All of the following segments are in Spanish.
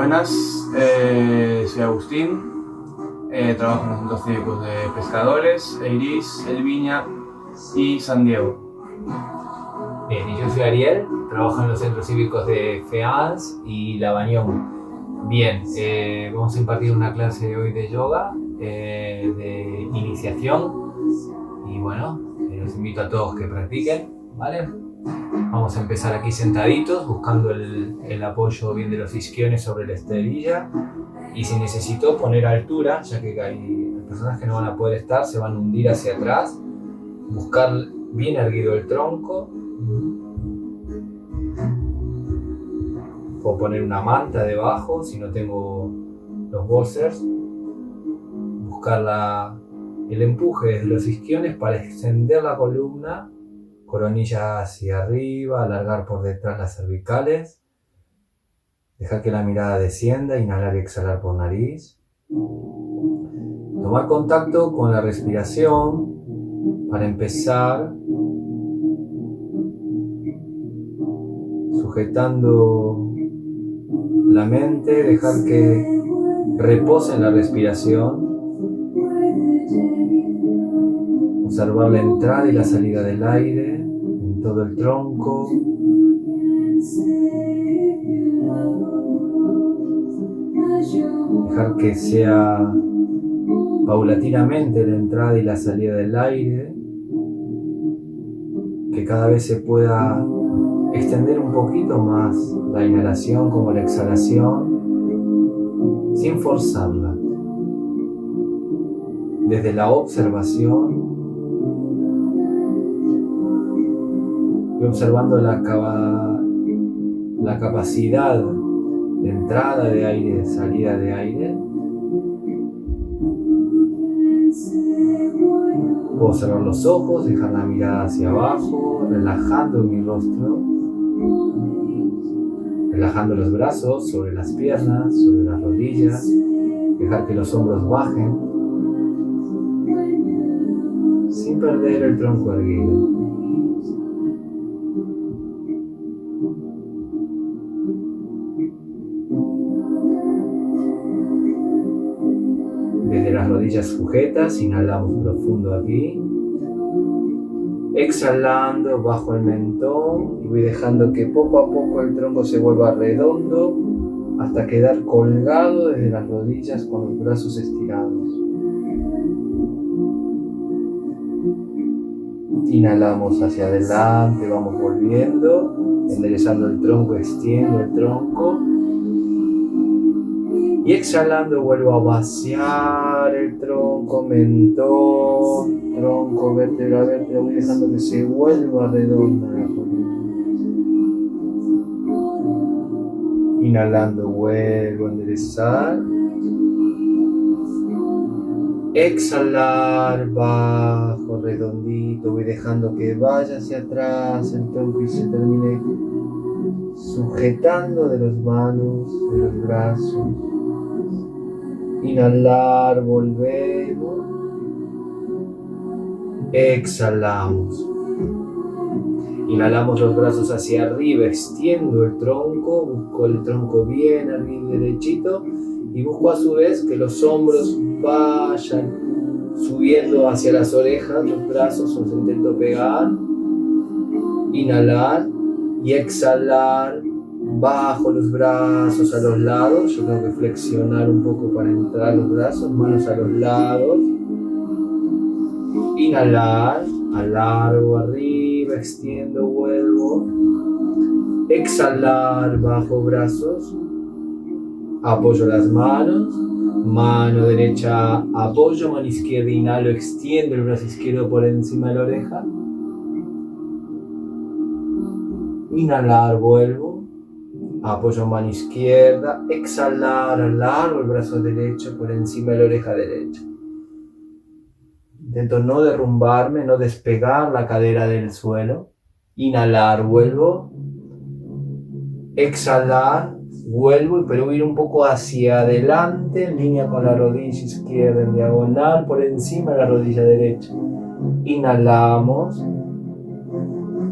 Buenas, soy Agustín, trabajo en los centros cívicos de Pescadores, Eirís, El Viña y San Diego. Bien, y yo soy Ariel, trabajo en los centros cívicos de FEANS y La Bañón. Bien, vamos a impartir una clase hoy de yoga, de iniciación, y bueno, los invito a todos que practiquen, ¿vale? Vamos a empezar aquí sentaditos, buscando el apoyo bien de los isquiones sobre la esterilla, y si necesito poner altura, ya que hay personas que no van a poder estar, se van a hundir hacia atrás, buscar bien erguido el tronco, o poner una manta debajo si no tengo los bolsters, buscar el empuje de los isquiones para extender la columna, coronilla hacia arriba, alargar por detrás las cervicales, dejar que la mirada descienda, inhalar y exhalar por nariz, tomar contacto con la respiración para empezar, sujetando la mente, dejar que repose en la respiración, observar la entrada y la salida del aire en todo el tronco, dejar que sea paulatinamente la entrada y la salida del aire, que cada vez se pueda extender un poquito más la inhalación como la exhalación, sin forzarla. Desde la observación y observando la capacidad de entrada de aire, de salida de aire. Puedo cerrar los ojos, dejar la mirada hacia abajo, relajando mi rostro, relajando los brazos sobre las piernas, sobre las rodillas, dejar que los hombros bajen, sin perder el tronco erguido. Desde las rodillas sujetas, inhalamos profundo aquí. Exhalando bajo el mentón y voy dejando que poco a poco el tronco se vuelva redondo hasta quedar colgado desde las rodillas con los brazos estirados. Inhalamos hacia adelante, vamos volviendo, enderezando el tronco, extiendo el tronco. Y exhalando vuelvo a vaciar el tronco, mentón, tronco, vértebra a vértebra, voy dejando que se vuelva redonda la columna. Inhalando vuelvo a enderezar. Exhalar, bajo, redondito, voy dejando que vaya hacia atrás el tronco y se termine sujetando de las manos, de los brazos. Inhalar, volvemos. Exhalamos. Inhalamos los brazos hacia arriba, extiendo el tronco, busco el tronco bien erguido y derechito y busco a su vez que los hombros vayan subiendo hacia las orejas, los brazos los intento pegar. Inhalar y exhalar. Bajo los brazos a los lados, yo tengo que flexionar un poco para entrar los brazos, manos a los lados. Inhalar, alargo arriba, extiendo, vuelvo. Exhalar, bajo brazos, apoyo las manos, mano derecha apoyo, mano izquierda inhalo, extiendo el brazo izquierdo por encima de la oreja. Inhalar, vuelvo. Apoyo mano izquierda, exhalar, alargo el brazo derecho por encima de la oreja derecha. Intento no derrumbarme, no despegar la cadera del suelo. Inhalar, vuelvo. Exhalar, vuelvo, pero voy a ir un poco hacia adelante, en línea con la rodilla izquierda en diagonal, por encima de la rodilla derecha. Inhalamos.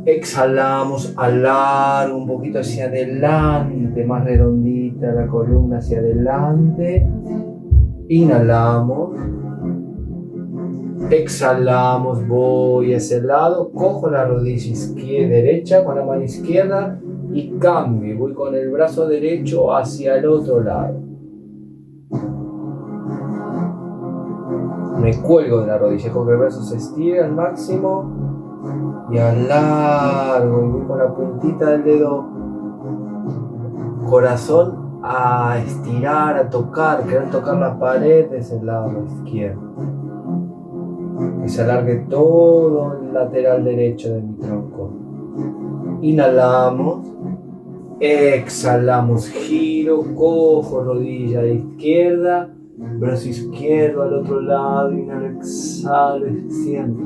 Exhalamos, alargo un poquito hacia adelante, más redondito. puntita de la columna hacia adelante. Inhalamos. Exhalamos, voy hacia el lado, cojo la rodilla derecha con la mano izquierda y cambio. Voy con el brazo derecho hacia el otro lado. Me cuelgo de la rodilla, con que el brazo se estire al máximo y alargo. Y voy con la puntita del dedo corazón a estirar, a tocar, querer tocar la pared desde el lado izquierdo. Que se alargue todo el lateral derecho de mi tronco. Inhalamos, exhalamos, giro, cojo rodilla izquierda, brazo izquierdo al otro lado, inhalo, exhalo, extiendo.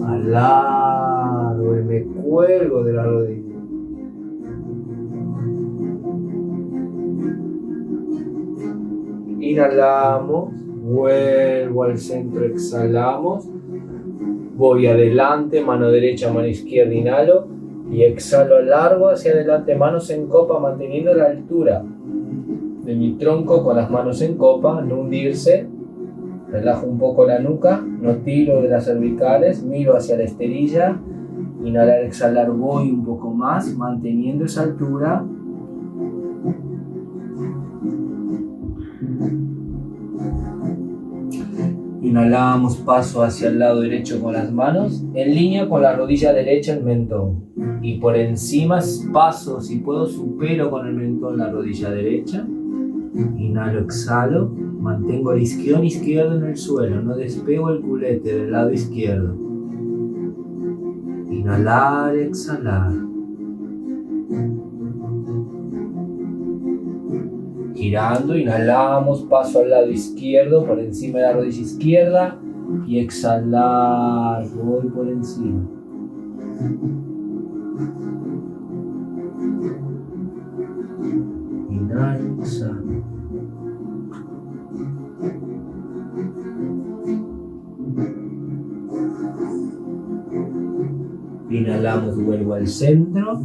Alargo y me cuelgo de la rodilla. Inhalamos, vuelvo al centro, exhalamos, voy adelante, mano derecha, mano izquierda, inhalo y exhalo largo hacia adelante, manos en copa, manteniendo la altura de mi tronco con las manos en copa, no hundirse, relajo un poco la nuca, no tiro de las cervicales, miro hacia la esterilla, inhalar, exhalar, voy un poco más, manteniendo esa altura. Inhalamos, paso hacia el lado derecho con las manos, en línea con la rodilla derecha el mentón. Y por encima paso, si puedo, supero con el mentón la rodilla derecha. Inhalo, exhalo, mantengo el isquion izquierdo en el suelo, no despego el culete del lado izquierdo. Inhalar, exhalar. Girando, inhalamos, paso al lado izquierdo, por encima de la rodilla izquierda y exhalar, voy por encima. Inhalo, exhalo. Inhalamos, vuelvo al centro.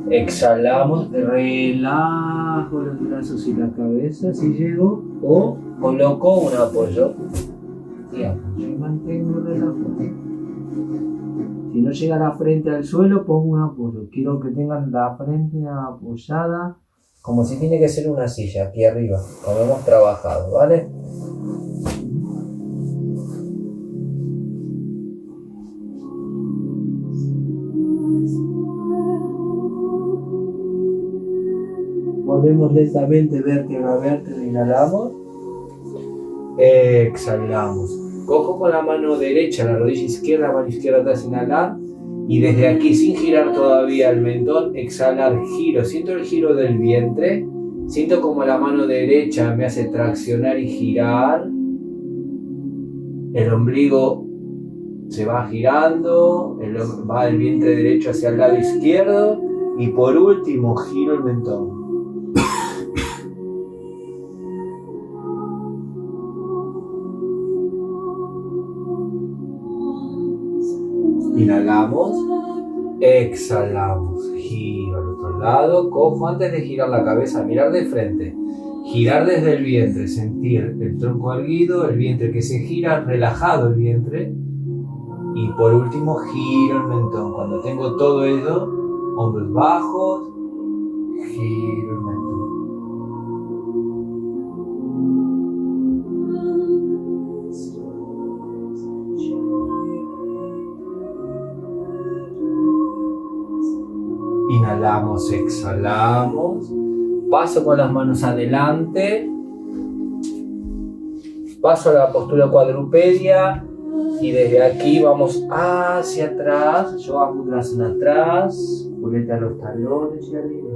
Exhalamos, relajo los brazos y la cabeza si llego, o coloco un apoyo y mantengo relajado. Si no llega la frente al suelo, pongo un apoyo. Quiero que tengan la frente apoyada como si tiene que ser una silla aquí arriba, como hemos trabajado, ¿vale? Volvemos lentamente vértebra a vértebra, inhalamos, exhalamos. Cojo con la mano derecha la rodilla izquierda, mano izquierda atrás, inhalar. Y desde aquí, sin girar todavía el mentón, exhalar, giro. Siento el giro del vientre. Siento como la mano derecha me hace traccionar y girar. El ombligo se va girando, va el vientre derecho hacia el lado izquierdo. Y por último, giro el mentón. Inhalamos, exhalamos, giro al otro lado, cojo antes de girar la cabeza, mirar de frente, girar desde el vientre, sentir el tronco erguido, el vientre que se gira, relajado el vientre, y por último giro el mentón. Cuando tengo todo eso, hombros bajos, giro el mentón. Inhalamos, exhalamos, paso con las manos adelante, paso a la postura cuadrupedia y desde aquí vamos hacia atrás, Yoga Mudrasana atrás, culete a los talones y arriba.